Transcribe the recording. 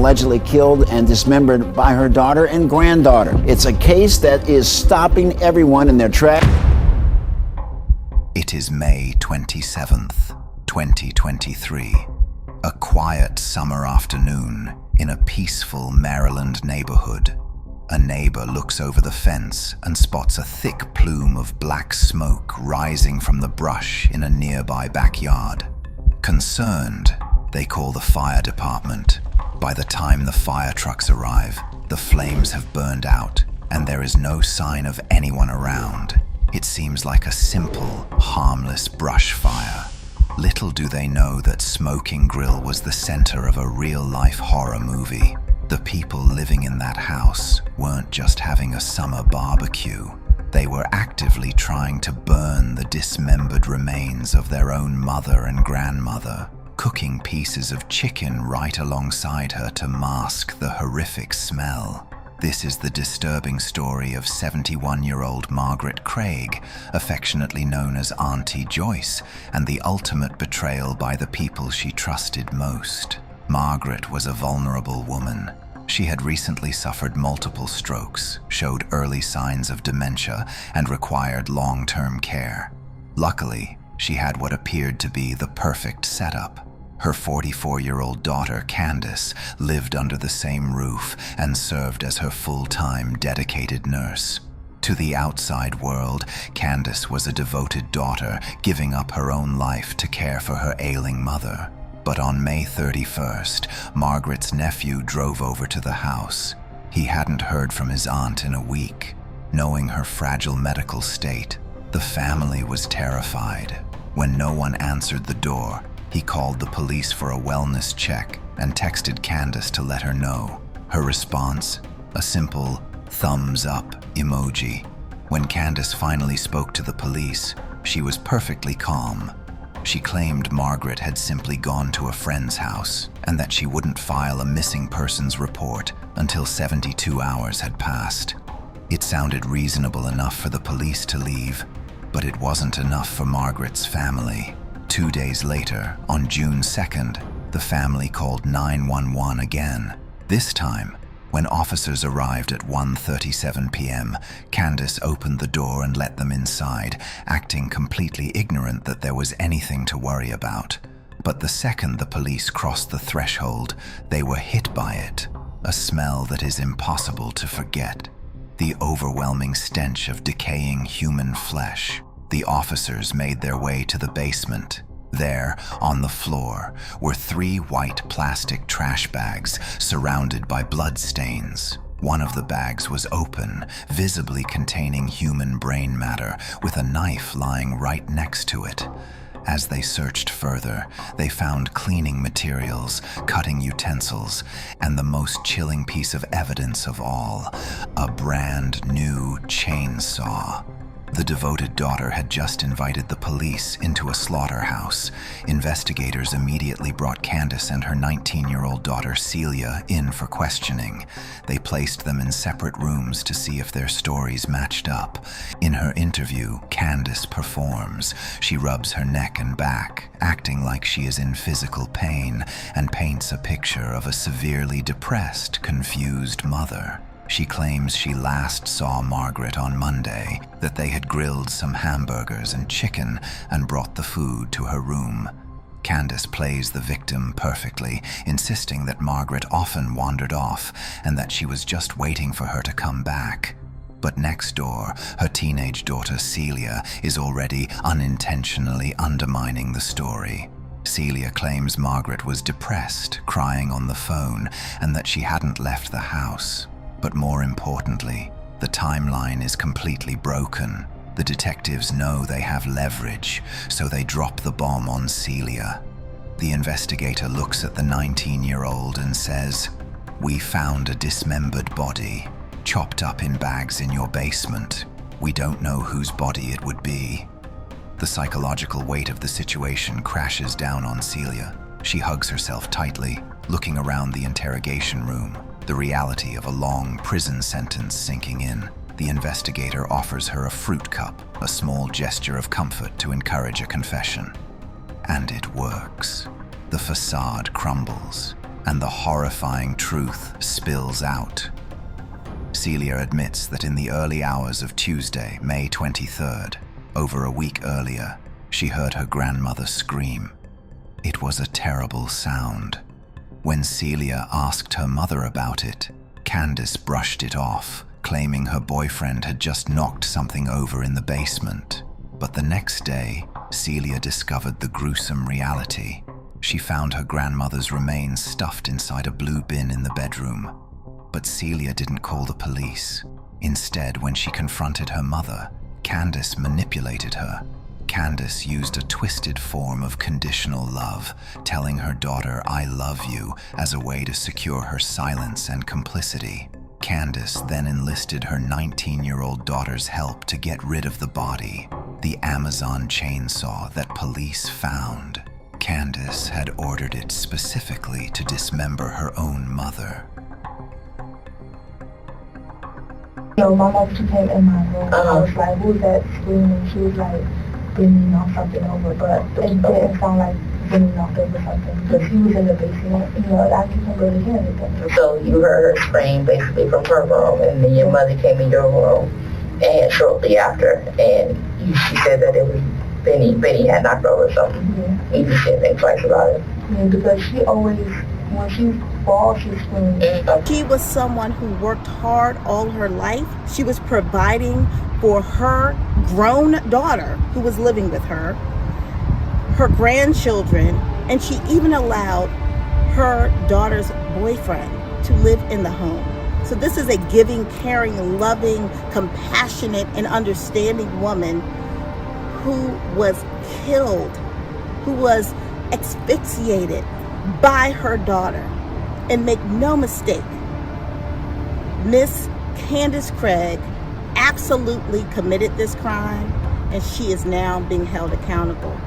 allegedly killed and dismembered by her daughter and granddaughter. It's a case that is stopping everyone in their tracks. It is May 27th, 2023. A quiet summer afternoon in a peaceful Maryland neighborhood. A neighbor looks over the fence and spots a thick plume of black smoke rising from the brush in a nearby backyard. Concerned, they call the fire department. By the time the fire trucks arrive, the flames have burned out and there is no sign of anyone around. It seems like a simple, harmless brush fire. Little do they know that Smoking Grill was the center of a real-life horror movie. The people living in that house weren't just having a summer barbecue. They were actively trying to burn the dismembered remains of their own mother and grandmother, cooking pieces of chicken right alongside her to mask the horrific smell. This is the disturbing story of 71-year-old Margaret Craig, affectionately known as Auntie Joyce, and the ultimate betrayal by the people she trusted most. Margaret was a vulnerable woman. She had recently suffered multiple strokes, showed early signs of dementia, and required long-term care. Luckily, she had what appeared to be the perfect setup. Her 44-year-old daughter, Candace, lived under the same roof and served as her full-time, dedicated nurse. To the outside world, Candace was a devoted daughter, giving up her own life to care for her ailing mother. But on May 31st, Margaret's nephew drove over to the house. He hadn't heard from his aunt in a week. Knowing her fragile medical state, the family was terrified. When no one answered the door, he called the police for a wellness check and texted Candace to let her know. Her response? A simple thumbs up emoji. When Candace finally spoke to the police, she was perfectly calm. She claimed Margaret had simply gone to a friend's house and that she wouldn't file a missing persons report until 72 hours had passed. It sounded reasonable enough for the police to leave, but it wasn't enough for Margaret's family. 2 days later, on June 2nd, the family called 911 again. This time, when officers arrived at 1:37 p.m., Candace opened the door and let them inside, acting completely ignorant that there was anything to worry about. But the second the police crossed the threshold, they were hit by it, a smell that is impossible to forget. The overwhelming stench of decaying human flesh. The officers made their way to the basement. There, on the floor, were 3 white plastic trash bags surrounded by blood stains. One of the bags was open, visibly containing human brain matter, with a knife lying right next to it. As they searched further, they found cleaning materials, cutting utensils, and the most chilling piece of evidence of all, a brand new chainsaw. The devoted daughter had just invited the police into a slaughterhouse. Investigators immediately brought Candace and her 19-year-old daughter Celia in for questioning. They placed them in separate rooms to see if their stories matched up. In her interview, Candace performs. She rubs her neck and back, acting like she is in physical pain, and paints a picture of a severely depressed, confused mother. She claims she last saw Margaret on Monday, that they had grilled some hamburgers and chicken and brought the food to her room. Candace plays the victim perfectly, insisting that Margaret often wandered off and that she was just waiting for her to come back. But next door, her teenage daughter Celia is already unintentionally undermining the story. Celia claims Margaret was depressed, crying on the phone, and that she hadn't left the house. But more importantly, the timeline is completely broken. The detectives know they have leverage, so they drop the bomb on Celia. The investigator looks at the 19-year-old and says, "We found a dismembered body, chopped up in bags in your basement. We don't know whose body it would be." The psychological weight of the situation crashes down on Celia. She hugs herself tightly, looking around the interrogation room, the reality of a long prison sentence sinking in. The investigator offers her a fruit cup, a small gesture of comfort to encourage a confession. And it works. The facade crumbles. and the horrifying truth spills out. Celia admits that in the early hours of Tuesday, May 23rd, over a week earlier, she heard her grandmother scream. It was a terrible sound. When Celia asked her mother about it, Candace brushed it off, claiming her boyfriend had just knocked something over in the basement. But the next day, Celia discovered the gruesome reality. She found her grandmother's remains stuffed inside a blue bin in the bedroom. But Celia didn't call the police. Instead, when she confronted her mother, Candace manipulated her. Candace used a twisted form of conditional love, telling her daughter, "I love you," as a way to secure her silence and complicity. Candace then enlisted her 19-year-old daughter's help to get rid of the body, the Amazon chainsaw that police found. Candace had ordered it specifically to dismember her own mother. So my mom came in my room. I was like, who's that screaming? She was like, bringing knocked something over, but it didn't sound like bringing knocked over something because she was in the basement. You know, I couldn't really hear anything. So you heard her scream basically from her room, and then your mother came in your room, and shortly after, and she said that it was Benny had knocked over something. Yeah. You just didn't think twice about it. Yeah, because she always, when she falls, she screams. She was someone who worked hard all her life. She was providing for her grown daughter who was living with her, her grandchildren, and she even allowed her daughter's boyfriend to live in the home. So this is a giving, caring, loving, compassionate, and understanding woman who was killed, who was asphyxiated by her daughter. And make no mistake, Miss Candace Craig absolutely committed this crime, and she is now being held accountable.